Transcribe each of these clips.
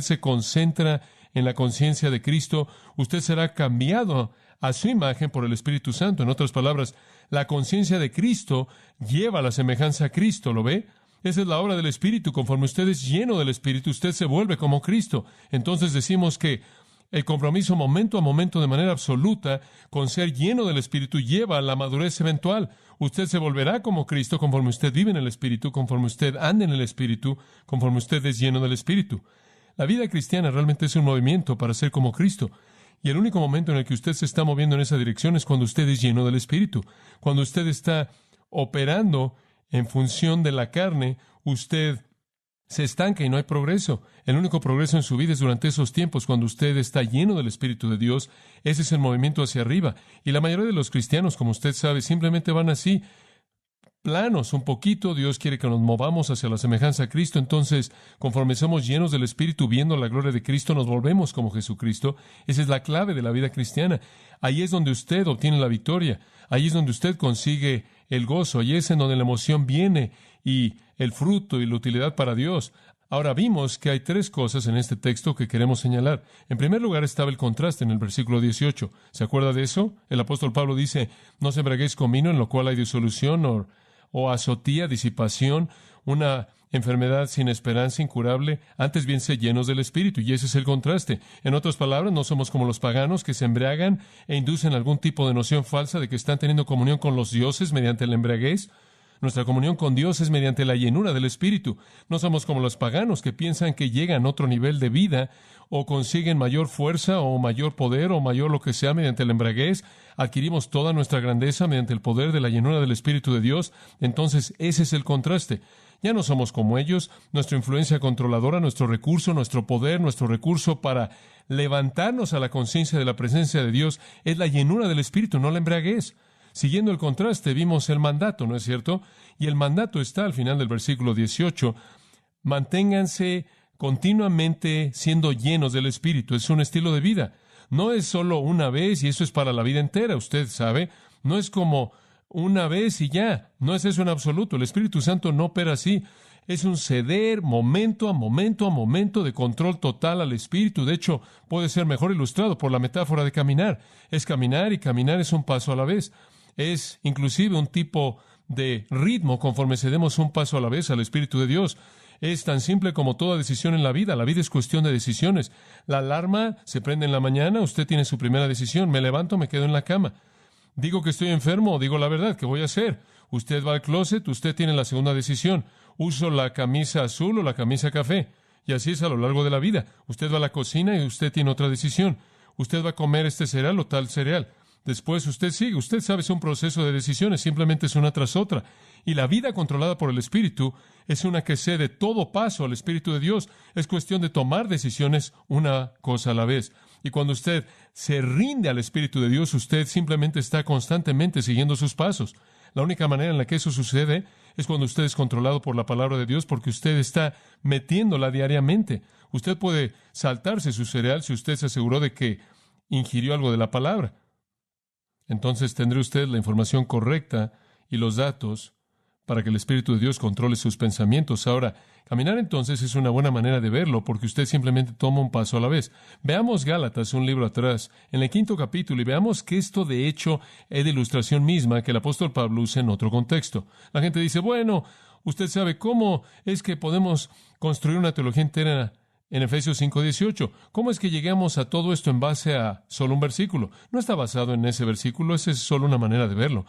se concentra en la conciencia de Cristo, usted será cambiado a su imagen por el Espíritu Santo. En otras palabras, la conciencia de Cristo lleva a la semejanza a Cristo, ¿lo ve? Esa es la obra del Espíritu. Conforme usted es lleno del Espíritu, usted se vuelve como Cristo. Entonces decimos que el compromiso momento a momento, de manera absoluta, con ser lleno del Espíritu, lleva a la madurez eventual. Usted se volverá como Cristo conforme usted vive en el Espíritu, conforme usted ande en el Espíritu, conforme usted es lleno del Espíritu. La vida cristiana realmente es un movimiento para ser como Cristo. Y el único momento en el que usted se está moviendo en esa dirección es cuando usted es lleno del Espíritu. Cuando usted está operando en función de la carne, usted se estanca y no hay progreso. El único progreso en su vida es durante esos tiempos, cuando usted está lleno del Espíritu de Dios. Ese es el movimiento hacia arriba. Y la mayoría de los cristianos, como usted sabe, simplemente van así, planos un poquito. Dios quiere que nos movamos hacia la semejanza a Cristo. Entonces, conforme somos llenos del Espíritu, viendo la gloria de Cristo, nos volvemos como Jesucristo. Esa es la clave de la vida cristiana. Ahí es donde usted obtiene la victoria. Ahí es donde usted consigue el gozo. Ahí es en donde la emoción viene y el fruto y la utilidad para Dios. Ahora vimos que hay tres cosas en este texto que queremos señalar. En primer lugar estaba el contraste en el versículo 18. ¿Se acuerda de eso? El apóstol Pablo dice, no se embriaguéis con vino, en lo cual hay disolución o azotía, disipación, una enfermedad sin esperanza, incurable. Antes bien, sed llenos del Espíritu. Y ese es el contraste. En otras palabras, no somos como los paganos que se embriagan e inducen algún tipo de noción falsa de que están teniendo comunión con los dioses mediante la embriaguez. Nuestra comunión con Dios es mediante la llenura del Espíritu. No somos como los paganos que piensan que llegan a otro nivel de vida o consiguen mayor fuerza o mayor poder o mayor lo que sea mediante la embriaguez. Adquirimos toda nuestra grandeza mediante el poder de la llenura del Espíritu de Dios. Entonces, ese es el contraste. Ya no somos como ellos. Nuestra influencia controladora, nuestro recurso, nuestro poder, nuestro recurso para levantarnos a la conciencia de la presencia de Dios es la llenura del Espíritu, no la embriaguez. Siguiendo el contraste, vimos el mandato, ¿no es cierto? Y el mandato está al final del versículo 18. Manténganse continuamente siendo llenos del Espíritu. Es un estilo de vida. No es solo una vez y eso es para la vida entera, usted sabe. No es como una vez y ya. No es eso en absoluto. El Espíritu Santo no opera así. Es un ceder momento a momento a momento de control total al Espíritu. De hecho, puede ser mejor ilustrado por la metáfora de caminar. Es caminar y caminar es un paso a la vez. Es inclusive un tipo de ritmo conforme cedemos un paso a la vez al Espíritu de Dios. Es tan simple como toda decisión en la vida. La vida es cuestión de decisiones. La alarma se prende en la mañana, usted tiene su primera decisión. Me levanto, me quedo en la cama. Digo que estoy enfermo o digo la verdad, ¿qué voy a hacer? Usted va al closet, usted tiene la segunda decisión. Uso la camisa azul o la camisa café. Y así es a lo largo de la vida. Usted va a la cocina y usted tiene otra decisión. Usted va a comer este cereal o tal cereal. Después usted sigue. Usted sabe, es un proceso de decisiones, simplemente es una tras otra. Y la vida controlada por el Espíritu es una que cede todo paso al Espíritu de Dios. Es cuestión de tomar decisiones una cosa a la vez. Y cuando usted se rinde al Espíritu de Dios, usted simplemente está constantemente siguiendo sus pasos. La única manera en la que eso sucede es cuando usted es controlado por la palabra de Dios, porque usted está metiéndola diariamente. Usted puede saltarse su cereal si usted se aseguró de que ingirió algo de la palabra. Entonces tendrá usted la información correcta y los datos para que el Espíritu de Dios controle sus pensamientos. Ahora, caminar entonces es una buena manera de verlo, porque usted simplemente toma un paso a la vez. Veamos Gálatas, un libro atrás, en el 5º capítulo, y veamos que esto de hecho es de ilustración misma que el apóstol Pablo usa en otro contexto. La gente dice, bueno, usted sabe cómo es que podemos construir una teología entera en Efesios 5:18. ¿Cómo es que llegamos a todo esto en base a solo un versículo? No está basado en ese versículo, esa es solo una manera de verlo.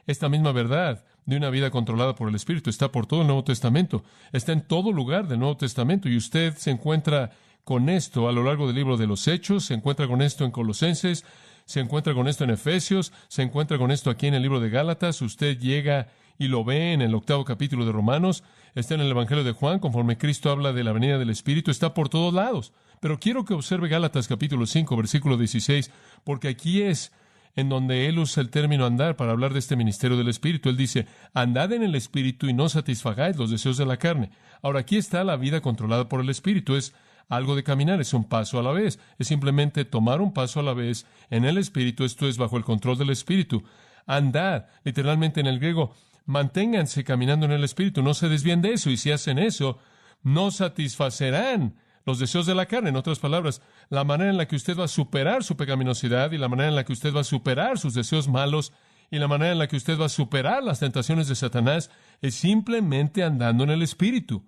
Esta misma verdad de una vida controlada por el Espíritu está por todo el Nuevo Testamento, está en todo lugar del Nuevo Testamento, y usted se encuentra con esto a lo largo del libro de los Hechos, se encuentra con esto en Colosenses, se encuentra con esto en Efesios, se encuentra con esto aquí en el libro de Gálatas. Usted llega y lo ve en el 8º capítulo de Romanos, está en el Evangelio de Juan, conforme Cristo habla de la venida del Espíritu, está por todos lados. Pero quiero que observe Gálatas capítulo 5, versículo 16, porque aquí es en donde él usa el término andar para hablar de este ministerio del Espíritu. Él dice, andad en el Espíritu y no satisfagáis los deseos de la carne. Ahora, aquí está la vida controlada por el Espíritu. Es algo de caminar, es un paso a la vez. Es simplemente tomar un paso a la vez en el Espíritu. Esto es bajo el control del Espíritu. Andad, literalmente en el griego, manténganse caminando en el Espíritu. No se desvíen de eso. Y si hacen eso, no satisfacerán Los deseos de la carne, en otras palabras, la manera en la que usted va a superar su pecaminosidad y la manera en la que usted va a superar sus deseos malos y la manera en la que usted va a superar las tentaciones de Satanás es simplemente andando en el Espíritu.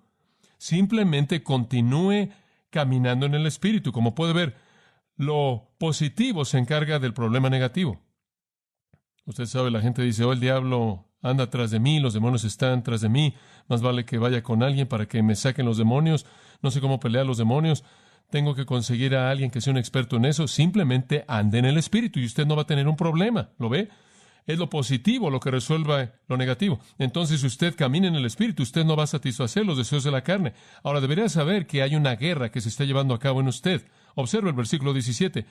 Simplemente continúe caminando en el Espíritu. Como puede ver, lo positivo se encarga del problema negativo. Usted sabe, la gente dice, el diablo anda tras de mí, los demonios están tras de mí, más vale que vaya con alguien para que me saquen los demonios, no sé cómo pelear los demonios, tengo que conseguir a alguien que sea un experto en eso. Simplemente ande en el Espíritu y usted no va a tener un problema, ¿lo ve? Es lo positivo lo que resuelva lo negativo. Entonces, si usted camina en el Espíritu, usted no va a satisfacer los deseos de la carne. Ahora, debería saber que hay una guerra que se está llevando a cabo en usted. Observe el versículo 17.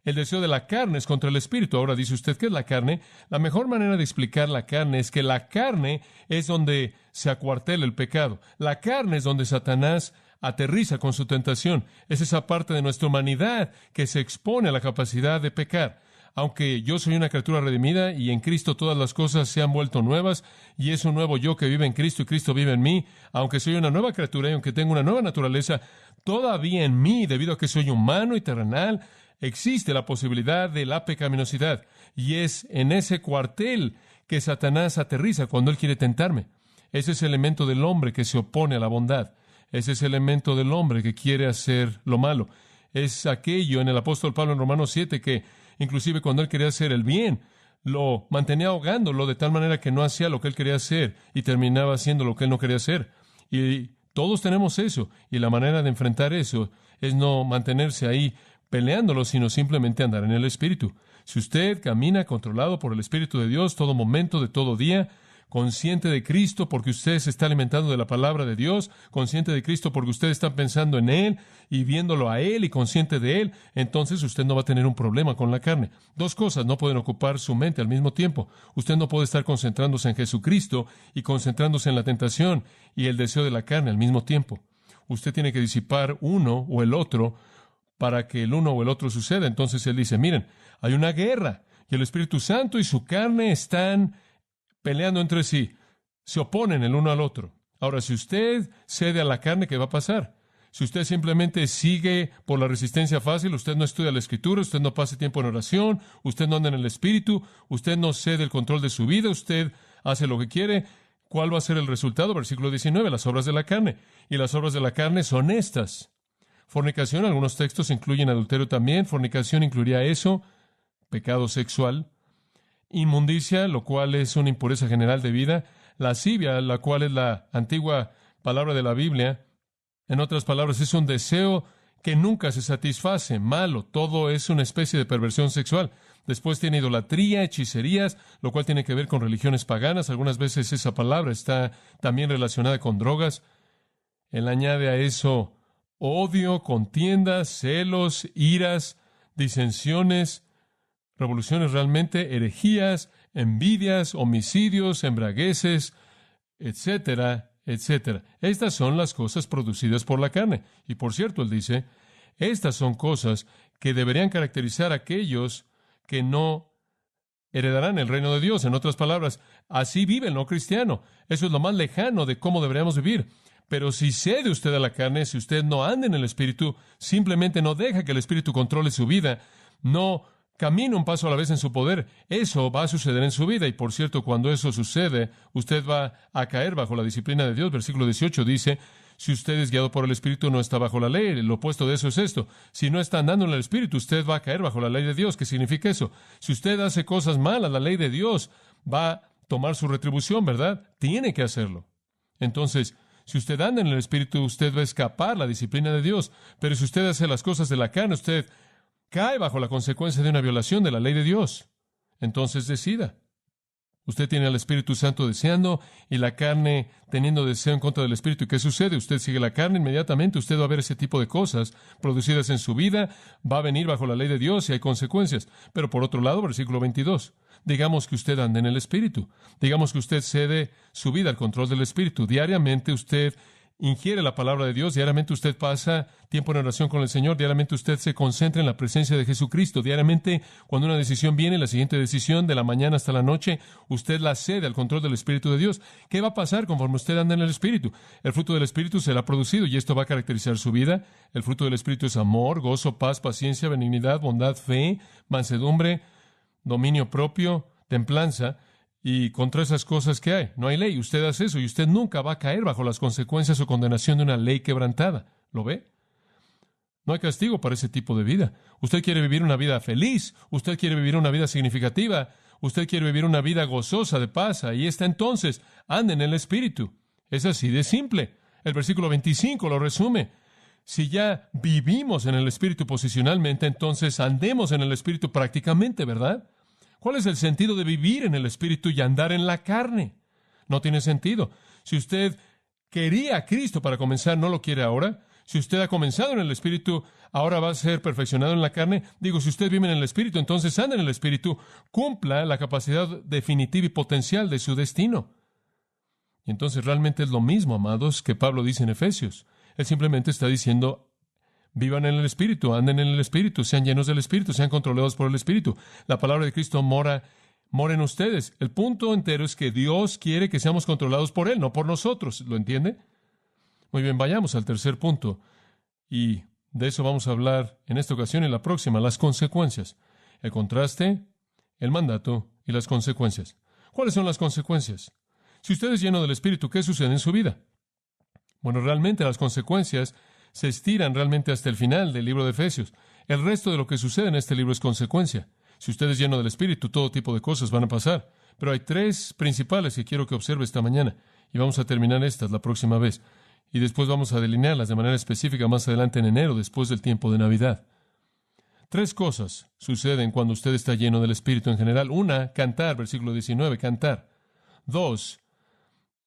El deseo de la carne es contra el Espíritu. Ahora dice usted, ¿qué es la carne? La mejor manera de explicar la carne es que la carne es donde se acuartela el pecado. La carne es donde Satanás aterriza con su tentación. Es esa parte de nuestra humanidad que se expone a la capacidad de pecar. Aunque yo soy una criatura redimida y en Cristo todas las cosas se han vuelto nuevas y es un nuevo yo que vive en Cristo y Cristo vive en mí, aunque soy una nueva criatura y aunque tengo una nueva naturaleza, todavía en mí, debido a que soy humano y terrenal, existe la posibilidad de la pecaminosidad. Y es en ese cuartel que Satanás aterriza cuando él quiere tentarme. Ese es el elemento del hombre que se opone a la bondad. Ese es el elemento del hombre que quiere hacer lo malo. Es aquello en el apóstol Pablo en Romanos 7 que inclusive cuando él quería hacer el bien, lo mantenía ahogándolo de tal manera que no hacía lo que él quería hacer y terminaba haciendo lo que él no quería hacer. Y todos tenemos eso. Y la manera de enfrentar eso es no mantenerse ahí peleándolo, sino simplemente andar en el Espíritu. Si usted camina controlado por el Espíritu de Dios todo momento de todo día, consciente de Cristo porque usted se está alimentando de la palabra de Dios, consciente de Cristo porque usted está pensando en Él y viéndolo a Él y consciente de Él, entonces usted no va a tener un problema con la carne. Dos cosas no pueden ocupar su mente al mismo tiempo. Usted no puede estar concentrándose en Jesucristo y concentrándose en la tentación y el deseo de la carne al mismo tiempo. Usted tiene que disipar uno o el otro para que el uno o el otro suceda. Entonces Él dice, miren, hay una guerra y el Espíritu Santo y su carne están peleando entre sí, se oponen el uno al otro. Ahora, si usted cede a la carne, ¿qué va a pasar? Si usted simplemente sigue por la resistencia fácil, usted no estudia la Escritura, usted no pasa tiempo en oración, usted no anda en el Espíritu, usted no cede el control de su vida, usted hace lo que quiere, ¿cuál va a ser el resultado? Versículo 19, las obras de la carne. Y las obras de la carne son estas. Fornicación, algunos textos incluyen adulterio también, fornicación incluiría eso, pecado sexual. Inmundicia, lo cual es una impureza general de vida. Lascivia, la cual es la antigua palabra de la Biblia. En otras palabras, es un deseo que nunca se satisface, malo. Todo es una especie de perversión sexual. Después tiene idolatría, hechicerías, lo cual tiene que ver con religiones paganas. Algunas veces esa palabra está también relacionada con drogas. Él añade a eso odio, contiendas, celos, iras, disensiones, revoluciones realmente, herejías, envidias, homicidios, embriagueces, etcétera, etcétera. Estas son las cosas producidas por la carne. Y por cierto, él dice, estas son cosas que deberían caracterizar a aquellos que no heredarán el reino de Dios. En otras palabras, así vive el no cristiano. Eso es lo más lejano de cómo deberíamos vivir. Pero si cede usted a la carne, si usted no anda en el Espíritu, simplemente no deja que el Espíritu controle su vida, no camina un paso a la vez en su poder, eso va a suceder en su vida. Y por cierto, cuando eso sucede, usted va a caer bajo la disciplina de Dios. Versículo 18 dice, si usted es guiado por el Espíritu, no está bajo la ley. Lo opuesto de eso es esto. Si no está andando en el Espíritu, usted va a caer bajo la ley de Dios. ¿Qué significa eso? Si usted hace cosas malas, la ley de Dios va a tomar su retribución, ¿verdad? Tiene que hacerlo. Entonces, si usted anda en el Espíritu, usted va a escapar la disciplina de Dios. Pero si usted hace las cosas de la carne, usted cae bajo la consecuencia de una violación de la ley de Dios. Entonces decida. Usted tiene al Espíritu Santo deseando y la carne teniendo deseo en contra del Espíritu. ¿Y qué sucede? Usted sigue la carne, inmediatamente usted va a ver ese tipo de cosas producidas en su vida, va a venir bajo la ley de Dios y hay consecuencias. Pero por otro lado, versículo 22, digamos que usted anda en el Espíritu. Digamos que usted cede su vida al control del Espíritu. Diariamente usted ingiere la palabra de Dios, diariamente usted pasa tiempo en oración con el Señor, diariamente usted se concentra en la presencia de Jesucristo, diariamente cuando una decisión viene, la siguiente decisión de la mañana hasta la noche, usted la cede al control del Espíritu de Dios. ¿Qué va a pasar conforme usted anda en el Espíritu? El fruto del Espíritu será producido y esto va a caracterizar su vida. El fruto del Espíritu es amor, gozo, paz, paciencia, benignidad, bondad, fe, mansedumbre, dominio propio, templanza. Y contra esas cosas que hay, no hay ley. Usted hace eso y usted nunca va a caer bajo las consecuencias o condenación de una ley quebrantada. ¿Lo ve? No hay castigo para ese tipo de vida. Usted quiere vivir una vida feliz. Usted quiere vivir una vida significativa. Usted quiere vivir una vida gozosa, de paz. Ahí está entonces. Ande en el Espíritu. Es así de simple. El versículo 25 lo resume. Si ya vivimos en el Espíritu posicionalmente, entonces andemos en el Espíritu prácticamente, ¿verdad? ¿Cuál es el sentido de vivir en el Espíritu y andar en la carne? No tiene sentido. Si usted quería a Cristo para comenzar, ¿no lo quiere ahora? Si usted ha comenzado en el Espíritu, ahora va a ser perfeccionado en la carne. Digo, si usted vive en el Espíritu, entonces anda en el Espíritu, cumpla la capacidad definitiva y potencial de su destino. Y entonces realmente es lo mismo, amados, que Pablo dice en Efesios. Él simplemente está diciendo: vivan en el Espíritu, anden en el Espíritu, sean llenos del Espíritu, sean controlados por el Espíritu. La palabra de Cristo mora en ustedes. El punto entero es que Dios quiere que seamos controlados por Él, no por nosotros. ¿Lo entiende? Muy bien, vayamos al tercer punto. Y de eso vamos a hablar en esta ocasión y en la próxima, las consecuencias. El contraste, el mandato y las consecuencias. ¿Cuáles son las consecuencias? Si usted es lleno del Espíritu, ¿qué sucede en su vida? Bueno, realmente las consecuencias se estiran realmente hasta el final del libro de Efesios. El resto de lo que sucede en este libro es consecuencia. Si usted es lleno del Espíritu, todo tipo de cosas van a pasar. Pero hay tres principales que quiero que observe esta mañana. Y vamos a terminar estas la próxima vez. Y después vamos a delinearlas de manera específica más adelante en enero, después del tiempo de Navidad. Tres cosas suceden cuando usted está lleno del Espíritu en general. Una, cantar, versículo 19, cantar. Dos,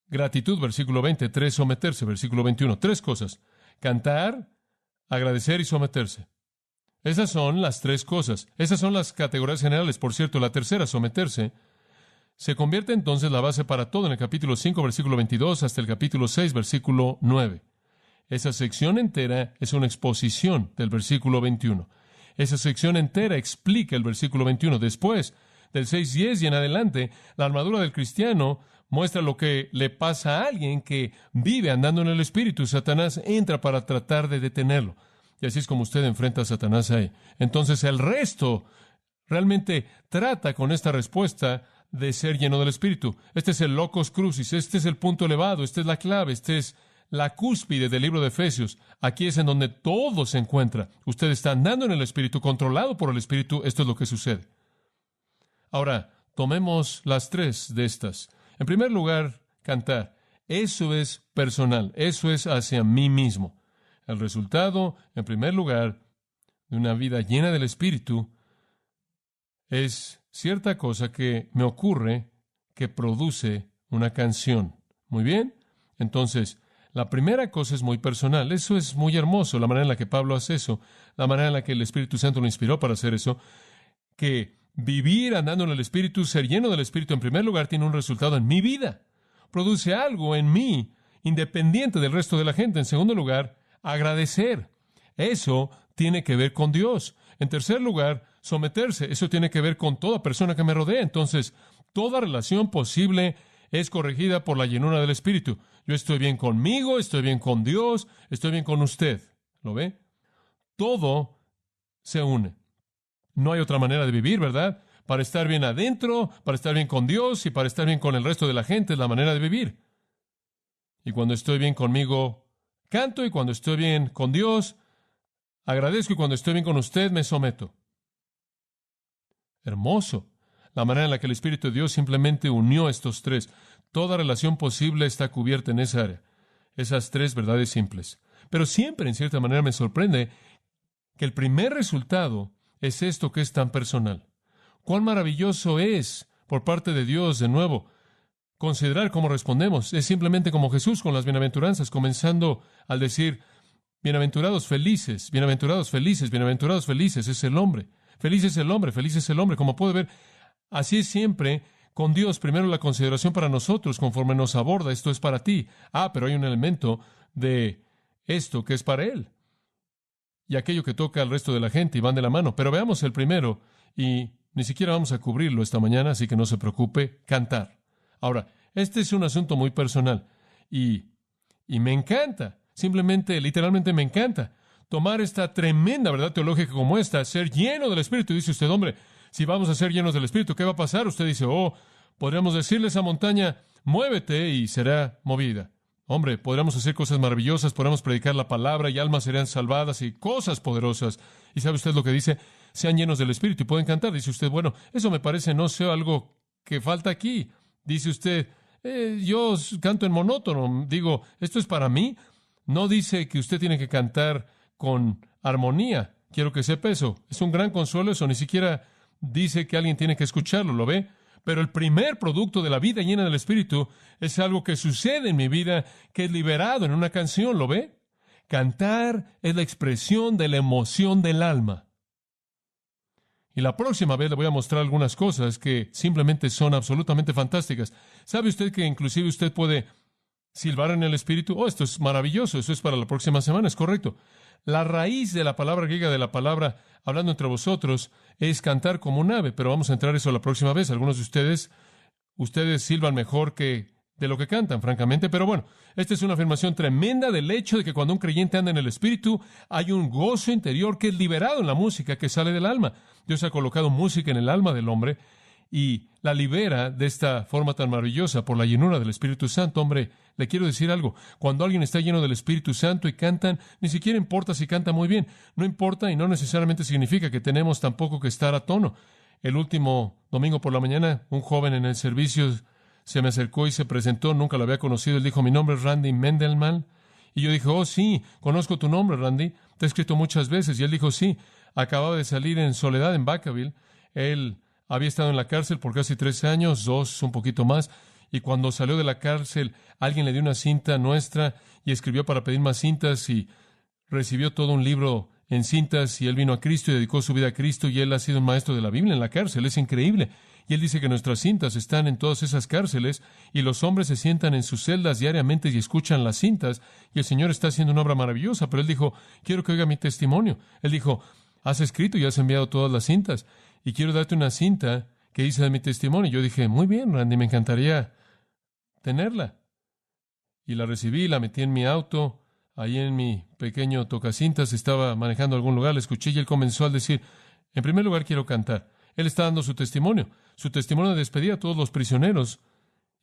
gratitud, versículo 20. Tres, someterse, versículo 21. Tres cosas. Cantar, agradecer y someterse. Esas son las tres cosas. Esas son las categorías generales. Por cierto, la tercera, someterse, se convierte entonces la base para todo en el capítulo 5, versículo 22, hasta el capítulo 6, versículo 9. Esa sección entera es una exposición del versículo 21. Esa sección entera explica el versículo 21. Después, del 6:10 y en adelante, la armadura del cristiano muestra lo que le pasa a alguien que vive andando en el Espíritu. Satanás entra para tratar de detenerlo. Y así es como usted enfrenta a Satanás ahí. Entonces el resto realmente trata con esta respuesta de ser lleno del Espíritu. Este es el locus crucis, este es el punto elevado, esta es la clave, esta es la cúspide del libro de Efesios. Aquí es en donde todo se encuentra. Usted está andando en el Espíritu, controlado por el Espíritu. Esto es lo que sucede. Ahora, tomemos las tres de estas. En primer lugar, cantar. Eso es personal, eso es hacia mí mismo. El resultado, en primer lugar, de una vida llena del Espíritu es cierta cosa que me ocurre que produce una canción. Muy bien. Entonces, la primera cosa es muy personal. Eso es muy hermoso, la manera en la que Pablo hace eso, la manera en la que el Espíritu Santo lo inspiró para hacer eso, que vivir andando en el Espíritu, ser lleno del Espíritu, en primer lugar, tiene un resultado en mi vida. Produce algo en mí, independiente del resto de la gente. En segundo lugar, agradecer. Eso tiene que ver con Dios. En tercer lugar, someterse. Eso tiene que ver con toda persona que me rodea. Entonces, toda relación posible es corregida por la llenura del Espíritu. Yo estoy bien conmigo, estoy bien con Dios, estoy bien con usted. ¿Lo ve? Todo se une. No hay otra manera de vivir, ¿verdad? Para estar bien adentro, para estar bien con Dios y para estar bien con el resto de la gente es la manera de vivir. Y cuando estoy bien conmigo, canto, y cuando estoy bien con Dios, agradezco, y cuando estoy bien con usted, me someto. Hermoso. La manera en la que el Espíritu de Dios simplemente unió estos tres. Toda relación posible está cubierta en esa área. Esas tres verdades simples. Pero siempre, en cierta manera, me sorprende que el primer resultado es esto que es tan personal. Cuán maravilloso es, por parte de Dios, de nuevo, considerar cómo respondemos. Es simplemente como Jesús con las bienaventuranzas, comenzando al decir: bienaventurados felices, bienaventurados felices, bienaventurados felices. Es el hombre. Feliz es el hombre, feliz es el hombre. Como puede ver, así es siempre con Dios. Primero la consideración para nosotros, conforme nos aborda. Esto es para ti. Pero hay un elemento de esto que es para Él y aquello que toca al resto de la gente y van de la mano. Pero veamos el primero, y ni siquiera vamos a cubrirlo esta mañana, así que no se preocupe, cantar. Ahora, este es un asunto muy personal y me encanta, simplemente, literalmente me encanta tomar esta tremenda verdad teológica como esta, ser lleno del Espíritu. Y dice usted, hombre, si vamos a ser llenos del Espíritu, ¿qué va a pasar? Usted dice, podríamos decirle a esa montaña, muévete y será movida. Hombre, podríamos hacer cosas maravillosas, podríamos predicar la palabra y almas serían salvadas y cosas poderosas. ¿Y sabe usted lo que dice? Sean llenos del Espíritu y pueden cantar. Dice usted, bueno, eso me parece no sé algo que falta aquí. Dice usted, yo canto en monótono. Digo, ¿esto es para mí? No dice que usted tiene que cantar con armonía. Quiero que sepa eso. Es un gran consuelo eso. Ni siquiera dice que alguien tiene que escucharlo, ¿lo ve? Pero el primer producto de la vida llena del Espíritu es algo que sucede en mi vida, que es liberado en una canción, ¿lo ve? Cantar es la expresión de la emoción del alma. Y la próxima vez le voy a mostrar algunas cosas que simplemente son absolutamente fantásticas. ¿Sabe usted que inclusive usted puede silbar en el Espíritu? Esto es maravilloso, eso es para la próxima semana, es correcto. La raíz de la palabra griega, de la palabra hablando entre vosotros, es cantar como un ave, pero vamos a entrar eso la próxima vez. Algunos de ustedes silban mejor que de lo que cantan, francamente, pero bueno, esta es una afirmación tremenda del hecho de que cuando un creyente anda en el Espíritu, hay un gozo interior que es liberado en la música que sale del alma. Dios ha colocado música en el alma del hombre y la libera de esta forma tan maravillosa por la llenura del Espíritu Santo. Hombre, le quiero decir algo. Cuando alguien está lleno del Espíritu Santo y cantan, ni siquiera importa si canta muy bien. No importa y no necesariamente significa que tenemos tampoco que estar a tono. El último domingo por la mañana, un joven en el servicio se me acercó y se presentó. Nunca lo había conocido. Él dijo, mi nombre es Randy Mendelman. Y yo dije, sí, conozco tu nombre, Randy. Te he escrito muchas veces. Y él dijo, sí, acababa de salir en Soledad, en Vacaville. Él había estado en la cárcel por casi 3 años, 2, un poquito más, y cuando salió de la cárcel, alguien le dio una cinta nuestra y escribió para pedir más cintas y recibió todo un libro en cintas y él vino a Cristo y dedicó su vida a Cristo y él ha sido un maestro de la Biblia en la cárcel. Es increíble. Y él dice que nuestras cintas están en todas esas cárceles y los hombres se sientan en sus celdas diariamente y escuchan las cintas y el Señor está haciendo una obra maravillosa. Pero él dijo, quiero que oiga mi testimonio. Él dijo, has escrito y has enviado todas las cintas y quiero darte una cinta que dice de mi testimonio. Yo dije, muy bien, Randy, me encantaría tenerla. Y la recibí, la metí en mi auto, ahí en mi pequeño tocacintas, estaba manejando a algún lugar, le escuché y él comenzó a decir, en primer lugar quiero cantar. Él está dando su testimonio de despedida a todos los prisioneros.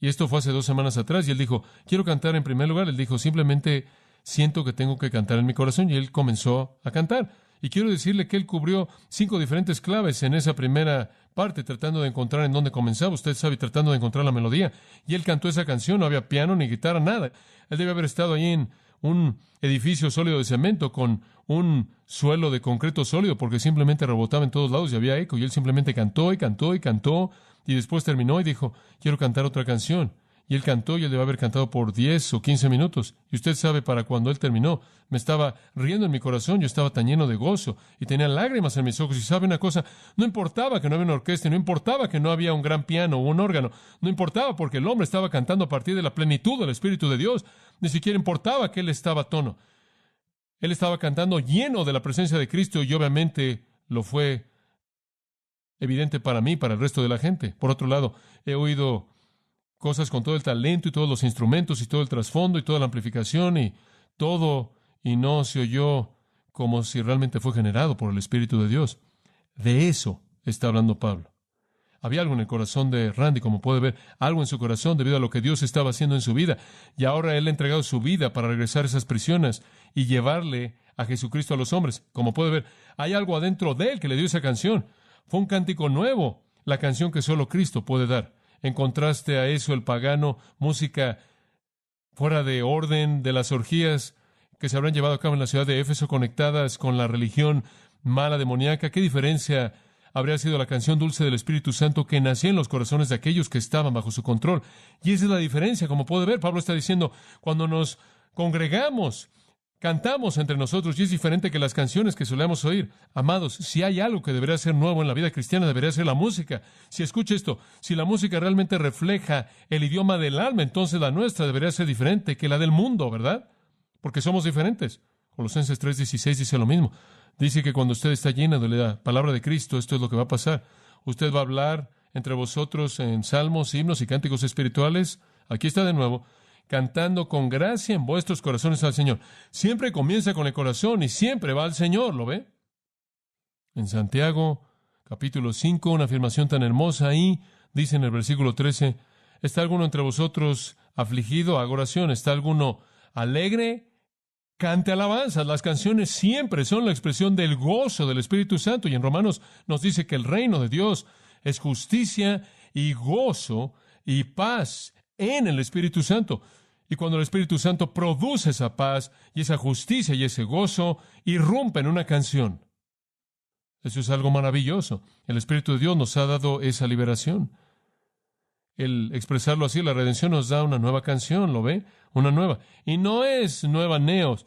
Y esto fue hace 2 semanas atrás y él dijo, quiero cantar en primer lugar. Él dijo, simplemente siento que tengo que cantar en mi corazón. Y él comenzó a cantar. Y quiero decirle que él cubrió 5 diferentes claves en esa primera parte, tratando de encontrar en dónde comenzaba. Usted sabe, tratando de encontrar la melodía. Y él cantó esa canción, no había piano ni guitarra, nada. Él debe haber estado ahí en un edificio sólido de cemento con un suelo de concreto sólido, porque simplemente rebotaba en todos lados y había eco. Y él simplemente cantó y cantó y cantó. Y después terminó y dijo, quiero cantar otra canción. Y él cantó y él debe haber cantado por 10 o 15 minutos. Y usted sabe, para cuando él terminó, me estaba riendo en mi corazón, yo estaba tan lleno de gozo y tenía lágrimas en mis ojos. Y sabe una cosa, no importaba que no había una orquesta, no importaba que no había un gran piano o un órgano, no importaba porque el hombre estaba cantando a partir de la plenitud del Espíritu de Dios. Ni siquiera importaba que él estaba a tono. Él estaba cantando lleno de la presencia de Cristo y obviamente lo fue evidente para mí, para el resto de la gente. Por otro lado, he oído cosas con todo el talento y todos los instrumentos y todo el trasfondo y toda la amplificación y todo, y no se oyó como si realmente fue generado por el Espíritu de Dios. De eso está hablando Pablo. Había algo en el corazón de Randy, como puede ver, algo en su corazón debido a lo que Dios estaba haciendo en su vida. Y ahora él ha entregado su vida para regresar a esas prisiones y llevarle a Jesucristo a los hombres. Como puede ver, hay algo adentro de él que le dio esa canción. Fue un cántico nuevo, la canción que solo Cristo puede dar. En contraste a eso, el pagano, música fuera de orden de las orgías que se habrán llevado a cabo en la ciudad de Éfeso conectadas con la religión mala, demoníaca. ¿Qué diferencia habría sido la canción dulce del Espíritu Santo que nacía en los corazones de aquellos que estaban bajo su control? Y esa es la diferencia. Como puede ver, Pablo está diciendo, cuando nos congregamos, cantamos entre nosotros y es diferente que las canciones que solemos oír. Amados, si hay algo que debería ser nuevo en la vida cristiana, debería ser la música. Si escucha esto, si la música realmente refleja el idioma del alma, entonces la nuestra debería ser diferente que la del mundo, ¿verdad? porque somos diferentes. Colosenses 3:16 dice lo mismo. Dice que cuando usted está lleno de la palabra de Cristo, esto es lo que va a pasar. Usted va a hablar entre vosotros en salmos, himnos y cánticos espirituales. Aquí está de nuevo, cantando con gracia en vuestros corazones al Señor. Siempre comienza con el corazón y siempre va al Señor, ¿lo ve? En Santiago, capítulo 5, una afirmación tan hermosa ahí, dice en el versículo 13, ¿está alguno entre vosotros afligido? Haga oración. ¿Está alguno alegre? Cante alabanzas. Las canciones siempre son la expresión del gozo del Espíritu Santo. Y en Romanos nos dice que el reino de Dios es justicia y gozo y paz en el Espíritu Santo. Y cuando el Espíritu Santo produce esa paz y esa justicia y ese gozo, irrumpe en una canción. Eso es algo maravilloso. El Espíritu de Dios nos ha dado esa liberación. El expresarlo así, la redención nos da una nueva canción, ¿lo ve? Una nueva. Y no es nueva neos.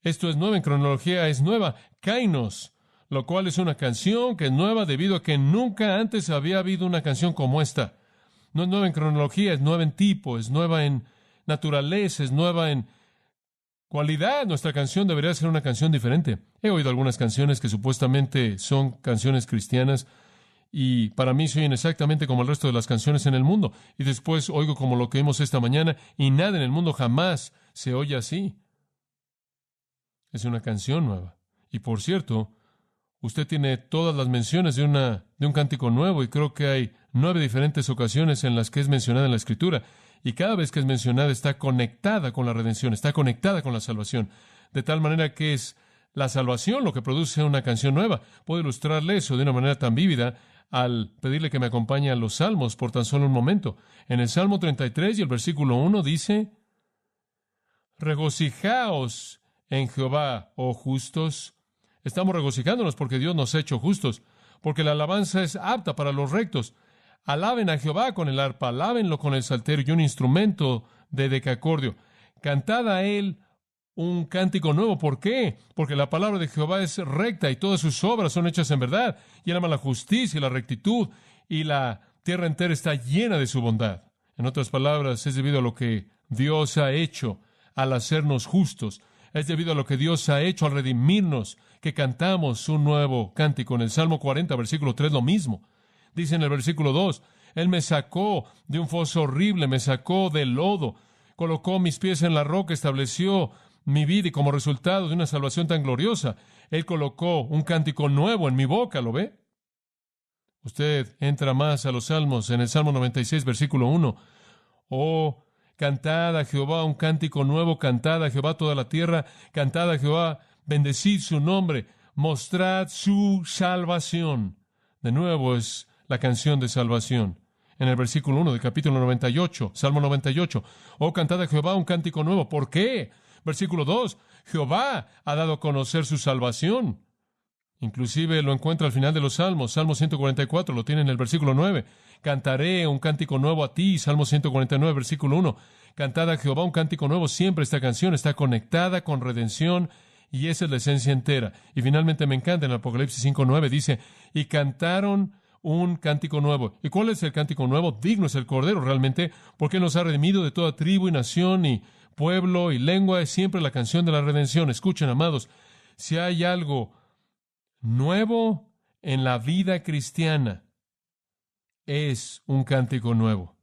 Esto es nueva en cronología, es nueva kainos, lo cual es una canción que es nueva debido a que nunca antes había habido una canción como esta. No es nueva en cronología, es nueva en tipo, es nueva en naturaleza, es nueva en cualidad. Nuestra canción debería ser una canción diferente. He oído algunas canciones que supuestamente son canciones cristianas y para mí se oyen exactamente como el resto de las canciones en el mundo. Y después oigo como lo que vimos esta mañana y nada en el mundo jamás se oye así. Es una canción nueva. Y por cierto, usted tiene todas las menciones de un cántico nuevo y creo que hay 9 diferentes ocasiones en las que es mencionada en la Escritura. Y cada vez que es mencionada está conectada con la redención, está conectada con la salvación. De tal manera que es la salvación lo que produce una canción nueva. Puedo ilustrarle eso de una manera tan vívida al pedirle que me acompañe a los Salmos por tan solo un momento. En el Salmo 33 y el versículo 1 dice, regocijaos en Jehová, oh justos. Estamos regocijándonos porque Dios nos ha hecho justos, porque la alabanza es apta para los rectos. Alaben a Jehová con el arpa, alábenlo con el salterio y un instrumento de decacordio. Cantad a él un cántico nuevo. ¿Por qué? Porque la palabra de Jehová es recta y todas sus obras son hechas en verdad. Y él ama la justicia y la rectitud, y la tierra entera está llena de su bondad. En otras palabras, es debido a lo que Dios ha hecho al hacernos justos. Es debido a lo que Dios ha hecho al redimirnos, que cantamos un nuevo cántico. En el Salmo 40, versículo 3, lo mismo. Dice en el versículo 2, Él me sacó de un foso horrible, me sacó del lodo, colocó mis pies en la roca, estableció mi vida y como resultado de una salvación tan gloriosa, Él colocó un cántico nuevo en mi boca, ¿lo ve? Usted entra más a los salmos en el Salmo 96, versículo 1. Oh, cantad a Jehová un cántico nuevo, cantad a Jehová toda la tierra, cantad a Jehová, bendecid su nombre, mostrad su salvación. De nuevo es la canción de salvación. En el versículo 1 del capítulo 98, Salmo 98. Oh, cantad a Jehová un cántico nuevo. ¿Por qué? Versículo 2. Jehová ha dado a conocer su salvación. Inclusive lo encuentra al final de los Salmos. Salmo 144 lo tiene en el versículo 9. Cantaré un cántico nuevo a ti. Salmo 149, versículo 1. Cantad a Jehová un cántico nuevo. Siempre esta canción está conectada con redención y esa es la esencia entera. Y finalmente me encanta en Apocalipsis 5:9 dice, y cantaron un cántico nuevo. ¿Y cuál es el cántico nuevo? Digno es el Cordero realmente, porque Él nos ha redimido de toda tribu y nación y pueblo y lengua. Es siempre la canción de la redención. Escuchen, amados, si hay algo nuevo en la vida cristiana, es un cántico nuevo.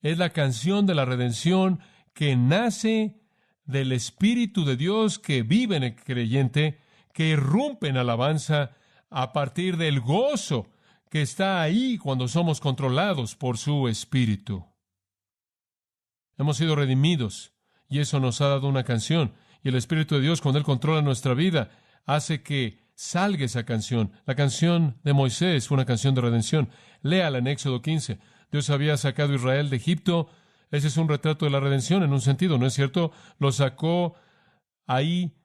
Es la canción de la redención que nace del Espíritu de Dios que vive en el creyente, que irrumpe en alabanza a partir del gozo que está ahí cuando somos controlados por su Espíritu. Hemos sido redimidos y eso nos ha dado una canción. Y el Espíritu de Dios, cuando Él controla nuestra vida, hace que salga esa canción. La canción de Moisés fue una canción de redención. Léala en Éxodo 15. Dios había sacado a Israel de Egipto. Ese es un retrato de la redención en un sentido, ¿no es cierto? Lo sacó ahí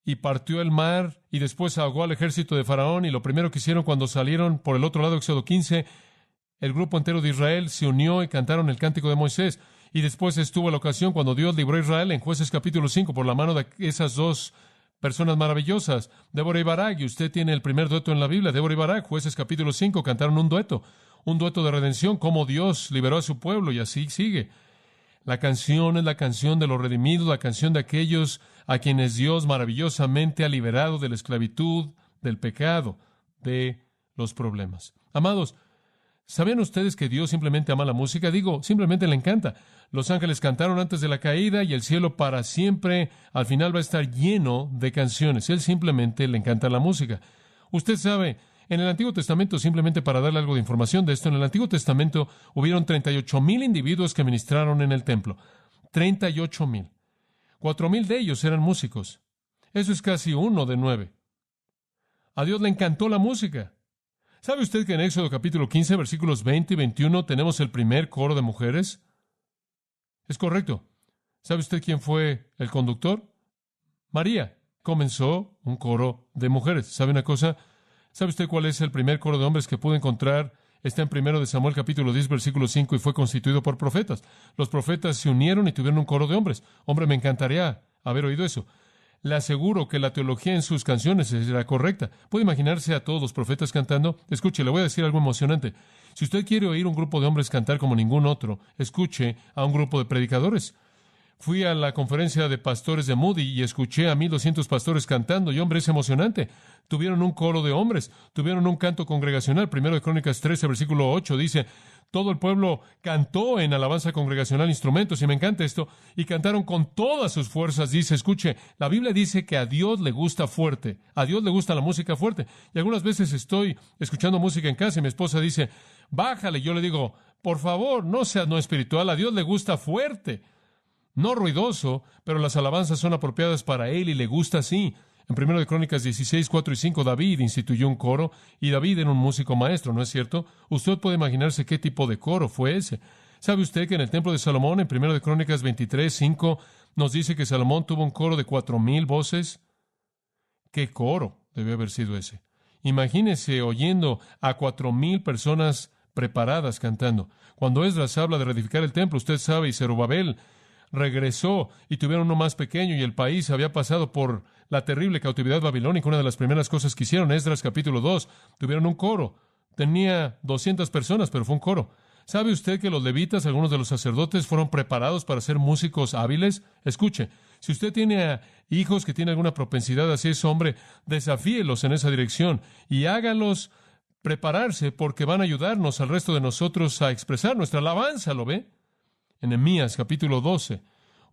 y partió el mar y después ahogó al ejército de Faraón y lo primero que hicieron cuando salieron por el otro lado, Éxodo 15, el grupo entero de Israel se unió y cantaron el cántico de Moisés. Y después estuvo la ocasión cuando Dios libró a Israel en Jueces capítulo 5 por la mano de esas dos personas maravillosas, Débora y Barak. Y usted tiene el primer dueto en la Biblia, Débora y Barak. Jueces capítulo 5 cantaron un dueto de redención, cómo Dios liberó a su pueblo y así sigue. La canción es la canción de los redimidos, la canción de aquellos a quienes Dios maravillosamente ha liberado de la esclavitud, del pecado, de los problemas. Amados, ¿sabían ustedes que Dios simplemente ama la música? Digo, simplemente le encanta. Los ángeles cantaron antes de la caída y el cielo para siempre, al final va a estar lleno de canciones. Él simplemente le encanta la música. Usted sabe, en el Antiguo Testamento, simplemente para darle algo de información de esto, en el Antiguo Testamento hubieron 38,000 individuos que ministraron en el templo. 38,000. 4,000 de ellos eran músicos. Eso es casi 1 de 9. A Dios le encantó la música. ¿Sabe usted que en Éxodo capítulo 15, versículos 20 y 21, tenemos el primer coro de mujeres? Es correcto. ¿Sabe usted quién fue el conductor? María. Comenzó un coro de mujeres. ¿Sabe una cosa? ¿Sabe usted cuál es el primer coro de hombres que pudo encontrar? Está en 1 de Samuel capítulo 10, versículo 5, y fue constituido por profetas. Los profetas se unieron y tuvieron un coro de hombres. Hombre, me encantaría haber oído eso. Le aseguro que la teología en sus canciones era correcta. ¿Puede imaginarse a todos los profetas cantando? Escuche, le voy a decir algo emocionante. Si usted quiere oír un grupo de hombres cantar como ningún otro, escuche a un grupo de predicadores. Fui a la conferencia de pastores de Moody y escuché a 1,200 pastores cantando, y hombre, es emocionante. Tuvieron un coro de hombres, tuvieron un canto congregacional. 1 de Crónicas 13, versículo 8 dice, todo el pueblo cantó en alabanza congregacional instrumentos, y me encanta esto, y cantaron con todas sus fuerzas. Dice, escuche, la Biblia dice que a Dios le gusta fuerte, a Dios le gusta la música fuerte. Y algunas veces estoy escuchando música en casa y mi esposa dice, bájale. Yo le digo, por favor, no sea no espiritual, a Dios le gusta fuerte. No ruidoso, pero las alabanzas son apropiadas para él y le gusta así. En 1 de Crónicas 16, 4 y 5, David instituyó un coro, y David era un músico maestro, ¿no es cierto? Usted puede imaginarse qué tipo de coro fue ese. ¿Sabe usted que en el templo de Salomón, en 1 de Crónicas 23, 5, nos dice que Salomón tuvo un coro de 4,000 voces? ¿Qué coro debió haber sido ese? Imagínese oyendo a 4,000 personas preparadas cantando. Cuando Esdras habla de reedificar el templo, usted sabe, y Zerubabel regresó y tuvieron uno más pequeño, y el país había pasado por la terrible cautividad babilónica. Una de las primeras cosas que hicieron, Esdras capítulo 2, tuvieron un coro. Tenía 200 personas, pero fue un coro. ¿Sabe usted que los levitas, algunos de los sacerdotes, fueron preparados para ser músicos hábiles? Escuche, si usted tiene hijos que tienen alguna propensidad hacia ese hombre, desafíelos en esa dirección y hágalos prepararse, porque van a ayudarnos al resto de nosotros a expresar nuestra alabanza, ¿lo ve? En Nehemías capítulo 12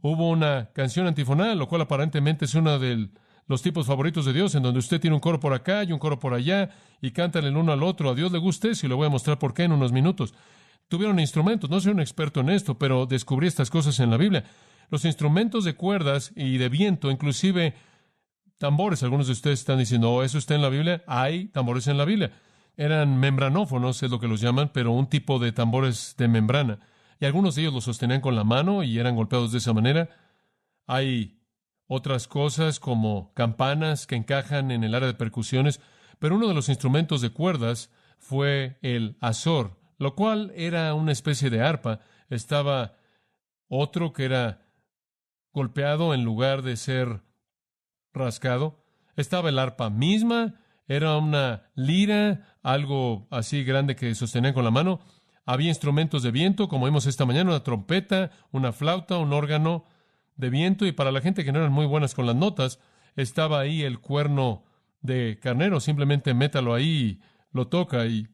hubo una canción antifonal, lo cual aparentemente es uno de los tipos favoritos de Dios, en donde usted tiene un coro por acá y un coro por allá, y cantan el uno al otro. A Dios le gusta eso, y le voy a mostrar por qué en unos minutos. Tuvieron instrumentos. No soy un experto en esto, pero descubrí estas cosas en la Biblia. Los instrumentos de cuerdas y de viento, inclusive tambores. Algunos de ustedes están diciendo, oh, ¿eso está en la Biblia? Hay tambores en la Biblia. Eran membranófonos, es lo que los llaman, pero un tipo de tambores de membrana. Y algunos de ellos los sostenían con la mano y eran golpeados de esa manera. Hay otras cosas como campanas que encajan en el área de percusiones, pero uno de los instrumentos de cuerdas fue el azor, lo cual era una especie de arpa. Estaba otro que era golpeado en lugar de ser rascado. Estaba el arpa misma, era una lira, algo así grande que sostenían con la mano. Había instrumentos de viento, como vimos esta mañana, una trompeta, una flauta, un órgano de viento, y para la gente que no eran muy buenas con las notas, estaba ahí el cuerno de carnero. Simplemente métalo ahí y lo toca, y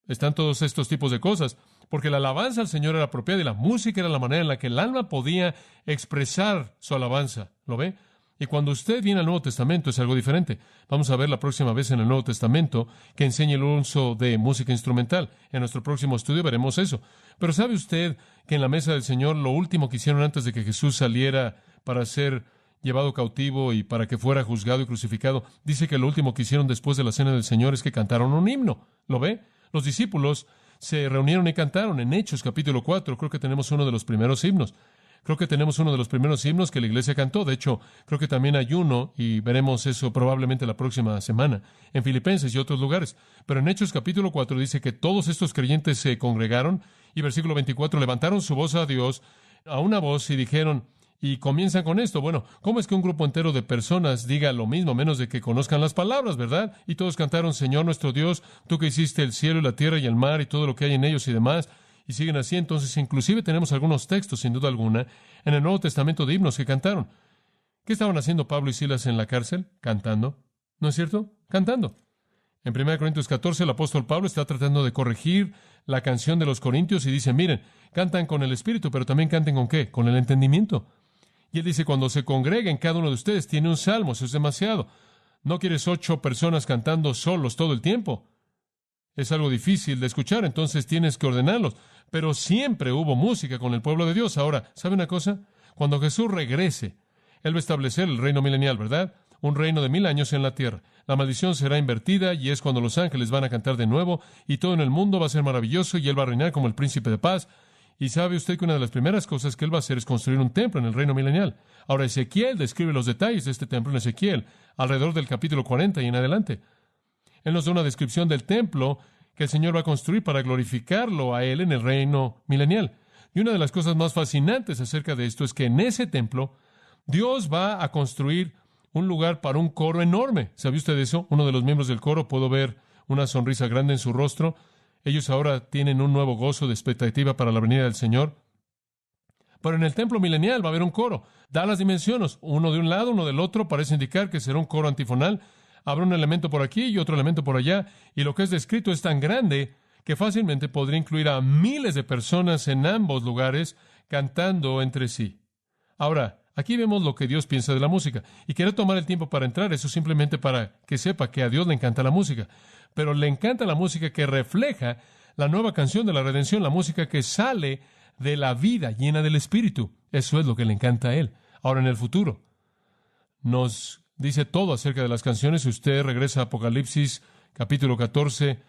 están todos estos tipos de cosas, porque la alabanza al Señor era apropiada y la música era la manera en la que el alma podía expresar su alabanza. ¿Lo ve? Y cuando usted viene al Nuevo Testamento es algo diferente. Vamos a ver la próxima vez en el Nuevo Testamento que enseña el uso de música instrumental. En nuestro próximo estudio veremos eso. Pero ¿sabe usted que en la mesa del Señor lo último que hicieron antes de que Jesús saliera para ser llevado cautivo y para que fuera juzgado y crucificado, dice que lo último que hicieron después de la cena del Señor es que cantaron un himno? ¿Lo ve? Los discípulos se reunieron y cantaron. En Hechos capítulo 4 creo que tenemos uno de los primeros himnos. Creo que tenemos uno de los primeros himnos que la iglesia cantó. De hecho, creo que también hay uno, y veremos eso probablemente la próxima semana, en Filipenses y otros lugares. Pero en Hechos capítulo 4 dice que todos estos creyentes se congregaron, y versículo 24, levantaron su voz a Dios, a una voz, y dijeron, y comienzan con esto. Bueno, ¿cómo es que un grupo entero de personas diga lo mismo, a menos de que conozcan las palabras, verdad? Y todos cantaron, Señor nuestro Dios, tú que hiciste el cielo y la tierra y el mar y todo lo que hay en ellos y demás. Y siguen así. Entonces, inclusive tenemos algunos textos, sin duda alguna, en el Nuevo Testamento de himnos que cantaron. ¿Qué estaban haciendo Pablo y Silas en la cárcel? Cantando. ¿No es cierto? Cantando. En 1 Corintios 14, el apóstol Pablo está tratando de corregir la canción de los corintios y dice, miren, cantan con el Espíritu, pero también canten ¿con qué? Con el entendimiento. Y él dice, cuando se congreguen, cada uno de ustedes tiene un salmo, eso es demasiado. No quieres 8 personas cantando solos todo el tiempo. Es algo difícil de escuchar, entonces tienes que ordenarlos. Pero siempre hubo música con el pueblo de Dios. Ahora, ¿sabe una cosa? Cuando Jesús regrese, Él va a establecer el reino milenial, ¿verdad? Un reino de 1000 años en la tierra. La maldición será invertida y es cuando los ángeles van a cantar de nuevo y todo en el mundo va a ser maravilloso y Él va a reinar como el príncipe de paz. Y sabe usted que una de las primeras cosas que Él va a hacer es construir un templo en el reino milenial. Ahora, Ezequiel describe los detalles de este templo en Ezequiel, alrededor del capítulo 40 y en adelante. Él nos da una descripción del templo que el Señor va a construir para glorificarlo a Él en el reino milenial. Y una de las cosas más fascinantes acerca de esto es que en ese templo Dios va a construir un lugar para un coro enorme. ¿Sabe usted eso? Uno de los miembros del coro, puedo ver una sonrisa grande en su rostro. Ellos ahora tienen un nuevo gozo de expectativa para la venida del Señor. Pero en el templo milenial va a haber un coro. Da las dimensiones, uno de un lado, uno del otro, parece indicar que será un coro antifonal. Habrá un elemento por aquí y otro elemento por allá. Y lo que es descrito es tan grande que fácilmente podría incluir a miles de personas en ambos lugares cantando entre sí. Ahora, aquí vemos lo que Dios piensa de la música. Y quiero tomar el tiempo para entrar, eso simplemente para que sepa que a Dios le encanta la música. Pero le encanta la música que refleja la nueva canción de la redención, la música que sale de la vida llena del Espíritu. Eso es lo que le encanta a Él. Ahora, en el futuro, nos dice todo acerca de las canciones. Si usted regresa a Apocalipsis, capítulo 14,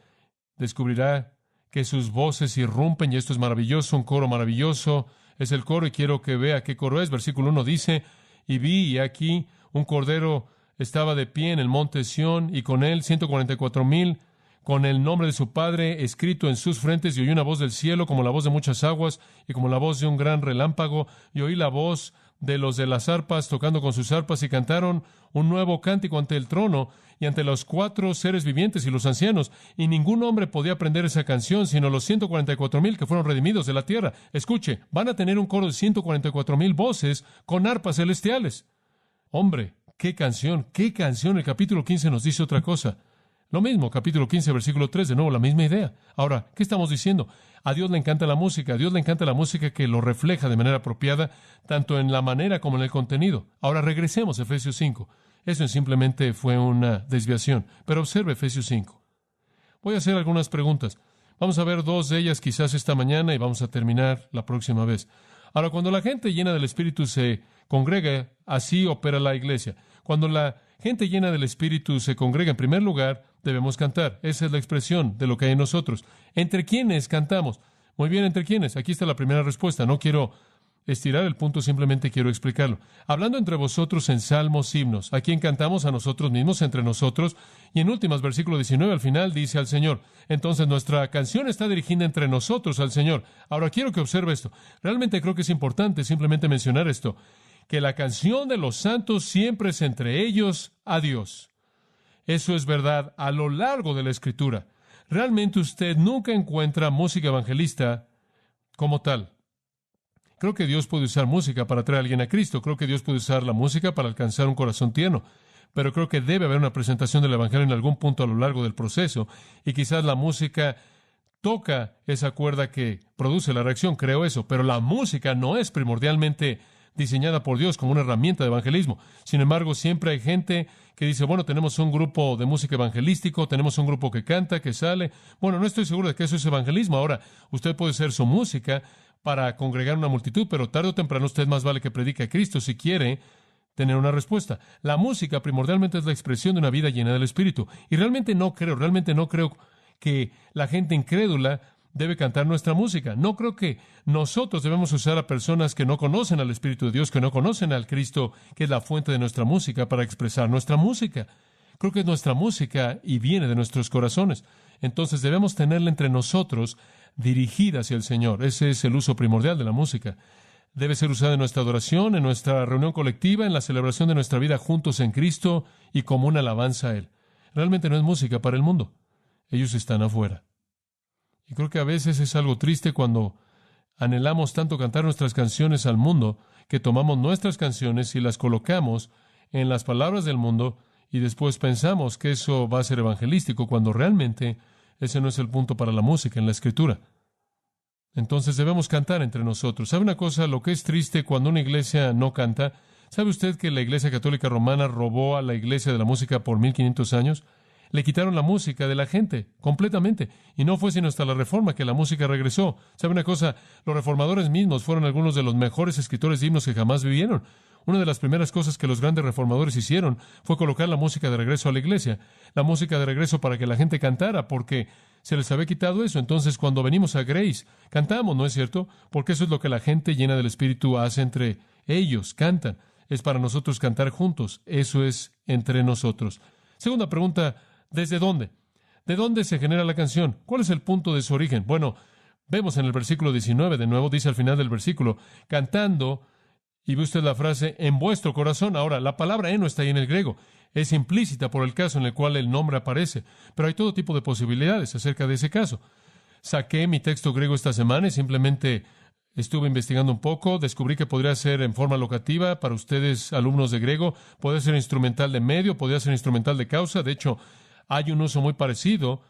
descubrirá que sus voces irrumpen, y esto es maravilloso, un coro maravilloso. Es el coro, y quiero que vea qué coro es. Versículo 1 dice, y vi, y aquí un cordero estaba de pie en el monte Sión, y con él 144,000, con el nombre de su Padre escrito en sus frentes, y oí una voz del cielo como la voz de muchas aguas, y como la voz de un gran relámpago, y oí la voz de los de las arpas tocando con sus arpas, y cantaron un nuevo cántico ante el trono y ante los 4 seres vivientes y los ancianos, y ningún hombre podía aprender esa canción, sino los 144,000 que fueron redimidos de la tierra. Escuche, van a tener un coro de 144,000 voces con arpas celestiales. Hombre, qué canción, qué canción. El capítulo 15 nos dice otra cosa. Lo mismo, capítulo 15, versículo 3, de nuevo, la misma idea. Ahora, ¿qué estamos diciendo? A Dios le encanta la música, a Dios le encanta la música que lo refleja de manera apropiada, tanto en la manera como en el contenido. Ahora, regresemos a Efesios 5. Eso simplemente fue una desviación, pero observe Efesios 5. Voy a hacer algunas preguntas. Vamos a ver 2 de ellas quizás esta mañana y vamos a terminar la próxima vez. Ahora, cuando la gente llena del Espíritu se congrega, así opera la iglesia. Cuando la gente llena del Espíritu se congrega, en primer lugar, debemos cantar. Esa es la expresión de lo que hay en nosotros. ¿Entre quiénes cantamos? Muy bien, ¿entre quiénes? Aquí está la primera respuesta. No quiero estirar el punto, simplemente quiero explicarlo. Hablando entre vosotros en salmos, himnos. ¿A quién cantamos? A nosotros mismos, entre nosotros. Y en últimas, versículo 19, al final, dice al Señor. Entonces, nuestra canción está dirigida entre nosotros al Señor. Ahora, quiero que observe esto. Realmente creo que es importante simplemente mencionar esto, que la canción de los santos siempre es entre ellos a Dios. Eso es verdad a lo largo de la Escritura. Realmente usted nunca encuentra música evangelista como tal. Creo que Dios puede usar música para traer a alguien a Cristo. Creo que Dios puede usar la música para alcanzar un corazón tierno. Pero creo que debe haber una presentación del Evangelio en algún punto a lo largo del proceso. Y quizás la música toca esa cuerda que produce la reacción. Creo eso. Pero la música no es primordialmente diseñada por Dios como una herramienta de evangelismo. Sin embargo, siempre hay gente que dice, bueno, tenemos un grupo de música evangelístico, tenemos un grupo que canta, que sale. Bueno, no estoy seguro de que eso es evangelismo. Ahora, usted puede ser su música para congregar una multitud, pero tarde o temprano usted más vale que predique a Cristo si quiere tener una respuesta. La música primordialmente es la expresión de una vida llena del Espíritu. Y realmente no creo que la gente incrédula debe cantar nuestra música. No creo que nosotros debemos usar a personas que no conocen al Espíritu de Dios, que no conocen al Cristo, que es la fuente de nuestra música, para expresar nuestra música. Creo que es nuestra música y viene de nuestros corazones. Entonces debemos tenerla entre nosotros, dirigida hacia el Señor. Ese es el uso primordial de la música. Debe ser usada en nuestra adoración, en nuestra reunión colectiva, en la celebración de nuestra vida juntos en Cristo y como una alabanza a Él. Realmente no es música para el mundo. Ellos están afuera. Y creo que a veces es algo triste cuando anhelamos tanto cantar nuestras canciones al mundo, que tomamos nuestras canciones y las colocamos en las palabras del mundo y después pensamos que eso va a ser evangelístico, cuando realmente ese no es el punto para la música en la Escritura. Entonces debemos cantar entre nosotros. ¿Sabe una cosa? Lo que es triste cuando una iglesia no canta. ¿Sabe usted que la Iglesia Católica Romana robó a la iglesia de la música por 1500 años? Le quitaron la música de la gente completamente. Y no fue sino hasta la Reforma que la música regresó. ¿Sabe una cosa? Los reformadores mismos fueron algunos de los mejores escritores de himnos que jamás vivieron. Una de las primeras cosas que los grandes reformadores hicieron fue colocar la música de regreso a la iglesia. La música de regreso para que la gente cantara, porque se les había quitado eso. Entonces, cuando venimos a Grace, cantamos, ¿no es cierto? Porque eso es lo que la gente llena del Espíritu hace entre ellos, cantan. Es para nosotros cantar juntos. Eso es entre nosotros. Segunda pregunta, ¿desde dónde? ¿De dónde se genera la canción? ¿Cuál es el punto de su origen? Bueno, vemos en el versículo 19, de nuevo, dice al final del versículo, cantando, y ve usted la frase, en vuestro corazón. Ahora, la palabra no está ahí en el griego. Es implícita por el caso en el cual el nombre aparece. Pero hay todo tipo de posibilidades acerca de ese caso. Saqué mi texto griego esta semana y simplemente estuve investigando un poco. Descubrí que podría ser en forma locativa para ustedes, alumnos de griego. Podría ser instrumental de medio, podría ser instrumental de causa. De hecho, hay un uso muy parecido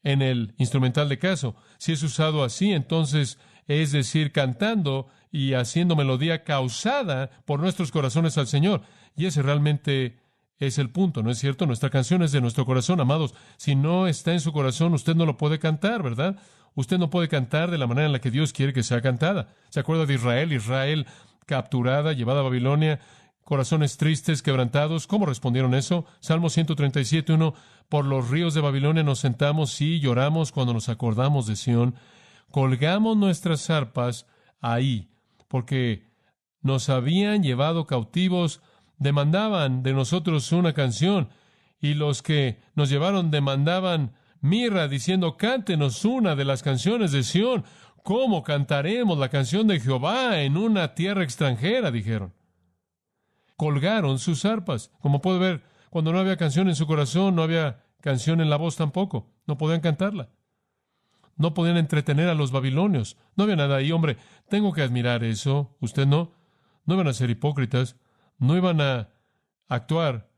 en el instrumental de caso. Si es usado así, entonces es decir, cantando y haciendo melodía causada por nuestros corazones al Señor. Y ese realmente es el punto, ¿no es cierto? Nuestra canción es de nuestro corazón, amados. Si no está en su corazón, usted no lo puede cantar, ¿verdad? Usted no puede cantar de la manera en la que Dios quiere que sea cantada. ¿Se acuerda de Israel? Israel capturada, llevada a Babilonia, corazones tristes, quebrantados. ¿Cómo respondieron eso? Salmo 137:1, por los ríos de Babilonia nos sentamos y lloramos cuando nos acordamos de Sión. Colgamos nuestras arpas ahí, porque nos habían llevado cautivos, demandaban de nosotros una canción, y los que nos llevaron demandaban mirra, diciendo, cántenos una de las canciones de Sión. ¿Cómo cantaremos la canción de Jehová en una tierra extranjera?, dijeron. Colgaron sus arpas. Como puede ver, cuando no había canción en su corazón, no había canción en la voz tampoco. No podían cantarla. No podían entretener a los babilonios. No había nada ahí, hombre. Tengo que admirar eso. ¿Usted no? No iban a ser hipócritas. No iban a actuar.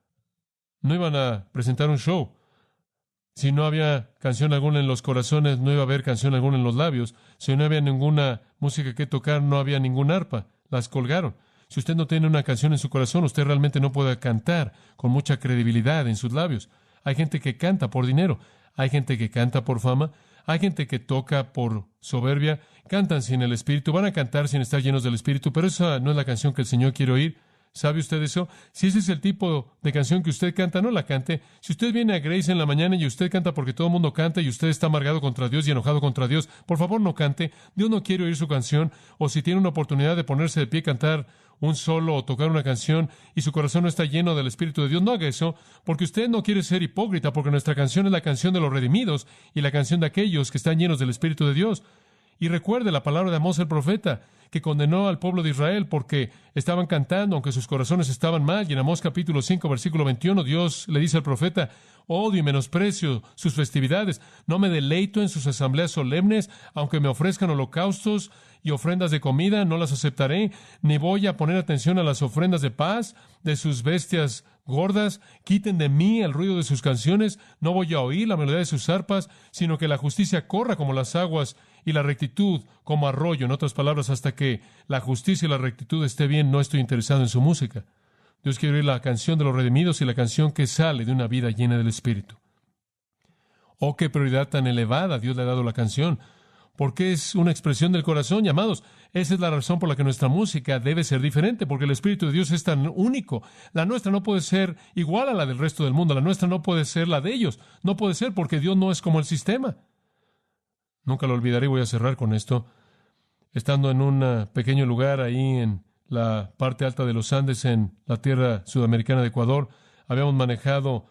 No iban a presentar un show. Si no había canción alguna en los corazones, no iba a haber canción alguna en los labios. Si no había ninguna música que tocar, no había ningún arpa. Las colgaron. Si usted no tiene una canción en su corazón, usted realmente no puede cantar con mucha credibilidad en sus labios. Hay gente que canta por dinero. Hay gente que canta por fama. Hay gente que toca por soberbia. Cantan sin el Espíritu. Van a cantar sin estar llenos del Espíritu. Pero esa no es la canción que el Señor quiere oír. ¿Sabe usted eso? Si ese es el tipo de canción que usted canta, no la cante. Si usted viene a Grace en la mañana y usted canta porque todo el mundo canta y usted está amargado contra Dios y enojado contra Dios, por favor no cante. Dios no quiere oír su canción. O si tiene una oportunidad de ponerse de pie y cantar un solo o tocar una canción y su corazón no está lleno del Espíritu de Dios, no haga eso, porque usted no quiere ser hipócrita, porque nuestra canción es la canción de los redimidos y la canción de aquellos que están llenos del Espíritu de Dios. Y recuerde la palabra de Amós el profeta, que condenó al pueblo de Israel porque estaban cantando, aunque sus corazones estaban mal. Y en Amós capítulo 5, versículo 21, Dios le dice al profeta, odio y menosprecio sus festividades. No me deleito en sus asambleas solemnes, aunque me ofrezcan holocaustos y ofrendas de comida, no las aceptaré, ni voy a poner atención a las ofrendas de paz de sus bestias gordas. Quiten de mí el ruido de sus canciones, no voy a oír la melodía de sus arpas, sino que la justicia corra como las aguas y la rectitud como arroyo. En otras palabras, hasta que la justicia y la rectitud esté bien, no estoy interesado en su música. Dios quiere oír la canción de los redimidos y la canción que sale de una vida llena del Espíritu. Oh, qué prioridad tan elevada Dios le ha dado a la canción, porque es una expresión del corazón, llamados. Esa es la razón por la que nuestra música debe ser diferente, porque el Espíritu de Dios es tan único. La nuestra no puede ser igual a la del resto del mundo. La nuestra no puede ser la de ellos. No puede ser porque Dios no es como el sistema. Nunca lo olvidaré y voy a cerrar con esto. Estando en un pequeño lugar ahí en la parte alta de los Andes, en la tierra sudamericana de Ecuador, habíamos manejado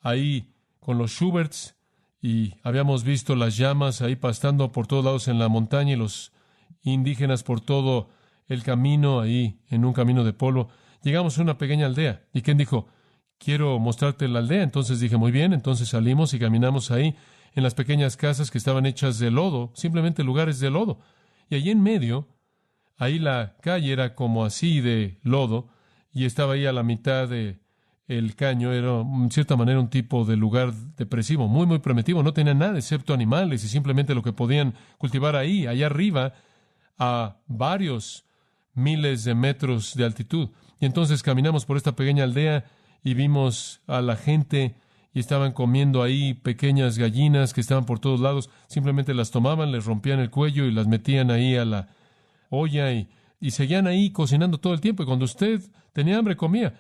ahí con los Schuberts y habíamos visto las llamas ahí pastando por todos lados en la montaña y los indígenas por todo el camino ahí en un camino de polvo. Llegamos a una pequeña aldea y Ken dijo, quiero mostrarte la aldea. Entonces dije, muy bien. Entonces salimos y caminamos ahí. en las pequeñas casas que estaban hechas de lodo, simplemente lugares de lodo. Y allí en medio, ahí la calle era como así de lodo, y estaba ahí a la mitad de el caño. Era, en cierta manera, un tipo de lugar depresivo, muy, muy primitivo. No tenía nada excepto animales y simplemente lo que podían cultivar ahí, allá arriba, a varios miles de metros de altitud. Y entonces caminamos por esta pequeña aldea y vimos a la gente y estaban comiendo ahí pequeñas gallinas que estaban por todos lados. Simplemente las tomaban, les rompían el cuello y las metían ahí a la olla y seguían ahí cocinando todo el tiempo. Y cuando usted tenía hambre, comía.